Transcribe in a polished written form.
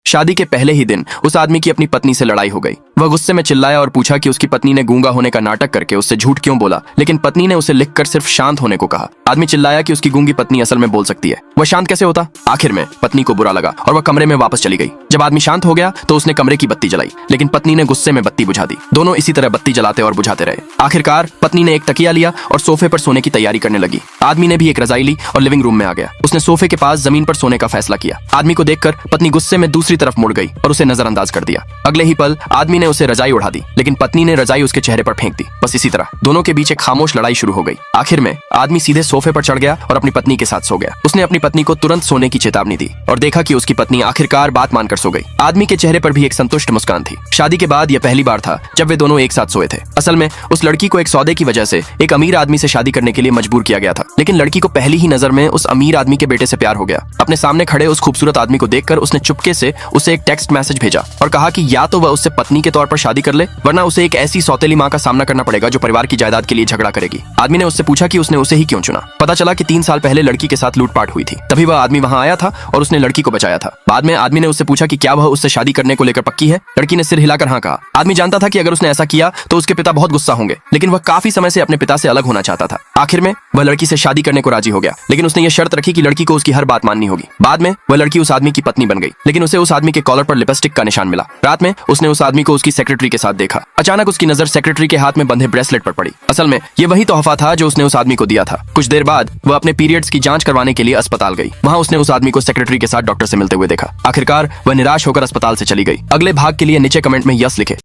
शादी के पहले ही दिन उस आदमी की अपनी पत्नी से लड़ाई हो गई। वह गुस्से में चिल्लाया और पूछा कि उसकी पत्नी ने गूंगा होने का नाटक करके उससे झूठ क्यों बोला, लेकिन पत्नी ने उसे लिखकर सिर्फ शांत होने को कहा। आदमी चिल्लाया कि उसकी गूंगी पत्नी असल में बोल सकती है, वह शांत कैसे होता। आखिर में पत्नी को बुरा लगा और वह कमरे में वापस चली गई। जब आदमी शांत हो गया तो उसने कमरे की बत्ती जलाई, लेकिन पत्नी ने गुस्से में बत्ती बुझा दी। दोनों इसी तरह बत्ती जलाते और बुझाते रहे। आखिरकार पत्नी ने एक तकिया लिया और सोफे पर सोने की तैयारी करने लगी। आदमी ने भी एक रजाई ली और लिविंग रूम में आ गया। उसने सोफे के पास जमीन पर सोने का फैसला किया। आदमी को देखकर पत्नी गुस्से में दूसरी तरफ मुड़ गई और उसे नजरअंदाज कर दिया। अगले ही पल आदमी ने उसे रजाई उड़ा दी, लेकिन पत्नी ने रजाई उसके चेहरे पर फेंक दी। बस इसी तरह दोनों के बीच एक खामोश लड़ाई शुरू हो गई। आखिर में आदमी सीधे सोफे पर चढ़ गया और अपनी पत्नी के साथ सो गया। उसने अपनी पत्नी को तुरंत सोने की चेतावनी दी और देखा कि उसकी पत्नी आखिरकार बात मानकर सो गई। आदमी के चेहरे पर भी एक संतुष्ट मुस्कान थी। शादी के बाद यह पहली बार था जब वे दोनों एक साथ सोए थे। असल में उस लड़की को एक सौदे की वजह से एक अमीर आदमी से शादी करने के लिए मजबूर किया गया था, लेकिन लड़की को पहली ही नजर में उस अमीर आदमी के बेटे से प्यार हो गया। अपने सामने खड़े उस खूबसूरत आदमी को देखकर उसने चुपके से उसे एक टेक्स्ट मैसेज भेजा और कहा कि या तो वह उससे पत्नी के तौर पर शादी कर ले, वरना उसे एक ऐसी सौतेली माँ का सामना करना पड़ेगा जो परिवार की जायदाद के लिए झगड़ा करेगी। आदमी ने उससे पूछा कि उसने उसे ही क्यों चुना। पता चला कि 3 साल पहले लड़की के साथ लूटपाट हुई थी। तभी वह आदमी वहां आया था और उसने लड़की को बचाया था। बाद में आदमी ने उससे पूछा कि क्या वह उससे शादी करने को लेकर पक्की है। लड़की ने सिर हिलाकर हाँ कहा। आदमी जानता था कि अगर उसने ऐसा किया तो उसके पिता बहुत गुस्सा होंगे, लेकिन वह काफी समय से अपने पिता से अलग होना चाहता था। आखिर में वह लड़की से शादी करने को राजी हो गया, लेकिन उसने ये शर्त रखी कि लड़की को उसकी हर बात माननी होगी। बाद में वह लड़की उस आदमी की पत्नी बन गई, लेकिन उसे उस आदमी के कॉलर पर लिपस्टिक का निशान मिला। रात में उसने उस आदमी को उसकी सेक्रेटरी के साथ देखा। अचानक उसकी नजर सेक्रेटरी के हाथ में बंधे ब्रेसलेट पर पड़ी। असल में ये वही तोहफा था जो उसने उस आदमी को दिया था। कुछ देर बाद वह अपने पीरियड्स की जांच करवाने के लिए अस्पताल गई। वहां उसने उस आदमी को सेक्रेटरी के साथ डॉक्टर से मिलते हुए देखा। आखिरकार वह निराश होकर अस्पताल से चली गई। अगले भाग के लिए नीचे कमेंट में यस लिखे।